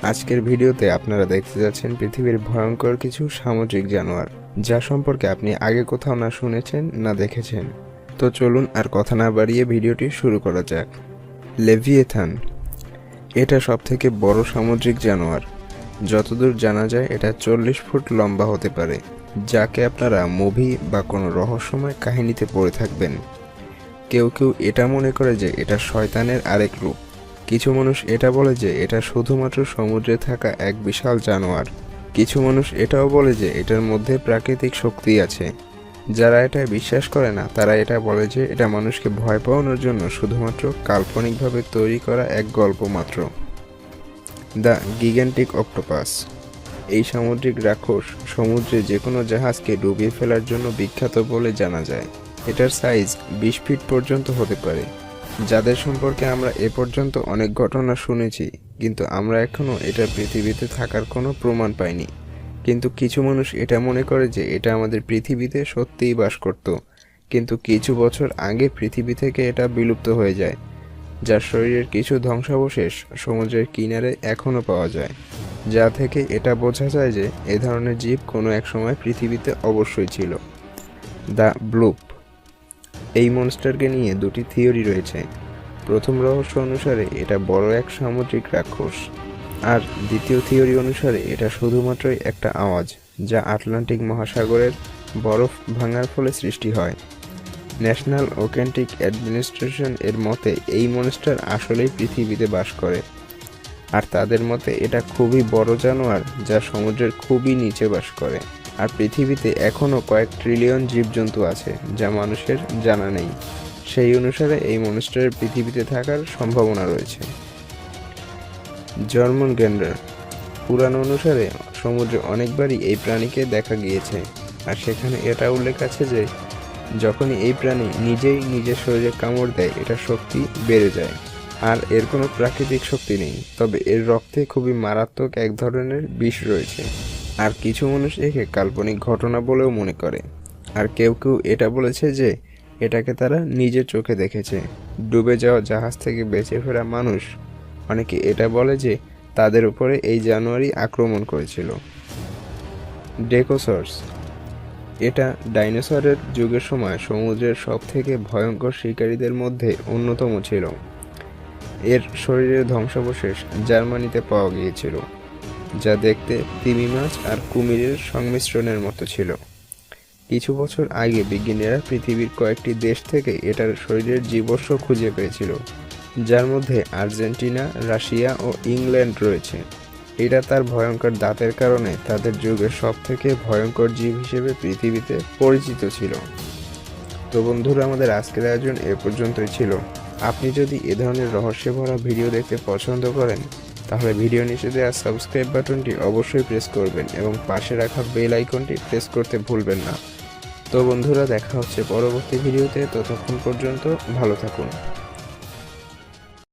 আজকের ভিডিওতে আপনারা দেখতে যাচ্ছেন পৃথিবীর ভয়ঙ্কর কিছু সামুদ্রিক জানোয়ার, যা সম্পর্কে আপনি আগে কোথাও না শুনেছেন না দেখেছেন। তো চলুন আর কথা না বাড়িয়ে ভিডিওটি শুরু করা যাক। লেভিয়েথান, এটা সবথেকে বড় সামুদ্রিক জানোয়ার। যতদূর জানা যায় এটা 40 ফুট লম্বা হতে পারে, যাকে আপনারা মুভি বা কোনো রহস্যময় কাহিনীতে পড়ে থাকবেন। কেউ কেউ এটা মনে করে যে এটা শয়তানের আরেক রূপ। কিছু মানুষ এটা বলে যে এটা শুধুমাত্র সমুদ্রে থাকা এক বিশাল জানোয়ার। কিছু মানুষ এটাও বলে যে এটার মধ্যে প্রাকৃতিক শক্তি আছে। যারা এটা বিশ্বাস করে না তারা এটা বলে যে এটা মানুষকে ভয় পাওয়ানোর জন্য শুধুমাত্র কাল্পনিকভাবে তৈরি করা এক গল্প মাত্র। দ্য গিগান্টিক অক্টোপাস, এই সামুদ্রিক রাক্ষস সমুদ্রে যে কোনো জাহাজকে ডুবিয়ে ফেলার জন্য বিখ্যাত বলে জানা যায়। এটার সাইজ 20 ফিট পর্যন্ত হতে পারে। যাদের সম্পর্কে আমরা এ পর্যন্ত অনেক ঘটনা শুনেছি, কিন্তু আমরা এখনও এটা পৃথিবীতে থাকার কোনো প্রমাণ পাইনি। কিন্তু কিছু মানুষ এটা মনে করে যে এটা আমাদের পৃথিবীতে সত্যিই বাস করত, কিন্তু কিছু বছর আগে পৃথিবী থেকে এটা বিলুপ্ত হয়ে যায়। যার শরীরের কিছু ধ্বংসাবশেষ সমুদ্রের কিনারে এখনও পাওয়া যায়, যা থেকে এটা বোঝা যায় যে এ ধরনের জীব কোনো এক সময় পৃথিবীতে অবশ্যই ছিল। দ্য ব্লুপ, এই মনস্টারকে নিয়ে দুটি থিওরি রয়েছে। প্রথম রহস্য অনুসারে এটা বড় এক সামুদ্রিক রাক্ষস, আর দ্বিতীয় থিওরি অনুসারে এটা শুধুমাত্রই একটা আওয়াজ যা আটলান্টিক মহাসাগরের বরফ ভাঙার ফলে সৃষ্টি হয়। ন্যাশনাল ওকেন্টিক অ্যাডমিনিস্ট্রেশন এর মতে এই মনস্টার আসলেই পৃথিবীতে বাস করে, আর তাদের মতে এটা খুবই বড় জানোয়ার যা সমুদ্রের খুবই নিচে বাস করে। আর পৃথিবীতে এখনও কয়েক ট্রিলিয়ন জীবজন্তু আছে যা মানুষের জানা নেই। সেই অনুসারে এই মনস্টারের পৃথিবীতে থাকার সম্ভাবনা রয়েছে। জর্মনগ্যান্ডার, পুরাণ অনুসারে সমুদ্রে অনেকবারই এই প্রাণীকে দেখা গিয়েছে, আর সেখানে এটা উল্লেখ আছে যে যখনই এই প্রাণী নিজেই নিজের শরীরে কামড় দেয় এটা শক্তি বেড়ে যায়। আর এর কোনো প্রাকৃতিক শক্তি নেই, তবে এর রক্তে খুবই মারাত্মক এক ধরনের বিষ রয়েছে। আর কিছু মানুষ একে কাল্পনিক ঘটনা বলেও মনে করে। আর কেউ কেউ এটা বলেছে যে এটাকে তারা নিজের চোখে দেখেছে। ডুবে যাওয়া জাহাজ থেকে বেঁচে ফেরা মানুষ অনেকে এটা বলে যে তাদের উপরে এই জানোয়ারই আক্রমণ করেছিল। ডেকোসর্স, এটা ডাইনোসরের যুগের সময় সমুদ্রের সবথেকে ভয়ঙ্কর শিকারীদের মধ্যে অন্যতম ছিল। এর শরীরের ধ্বংসাবশেষ জার্মানিতে পাওয়া গিয়েছিল, যা দেখতে তিমি মাছ আর কুমিরের সংমিশ্রণের মতো ছিল। কিছু বছর আগে বিজ্ঞানীরা পৃথিবীর কয়েকটি দেশ থেকে এটার শরীরের জীবাশ্ম খুঁজে পেয়েছিল, যার মধ্যে আর্জেন্টিনা, রাশিয়া ও ইংল্যান্ড রয়েছে। এটা তার ভয়ঙ্কর দাঁতের কারণে তাদের যুগের সবথেকে ভয়ঙ্কর জীব হিসেবে পৃথিবীতে পরিচিত ছিল। তো বন্ধুরা, আমাদের আজকের আয়োজন এ পর্যন্তই ছিল। আপনি যদি এ ধরনের রহস্যে ভরা ভিডিও দেখতে পছন্দ করেন, তাহলে ভিডিও নিচে দেওয়া সাবস্ক্রাইব বাটনটি অবশ্যই প্রেস করবেন এবং পাশে রাখা বেল আইকনটি প্রেস করতে ভুলবেন না। তো বন্ধুরা, দেখা হচ্ছে পরবর্তী ভিডিওতে। ততক্ষণ পর্যন্ত ভালো থাকুন।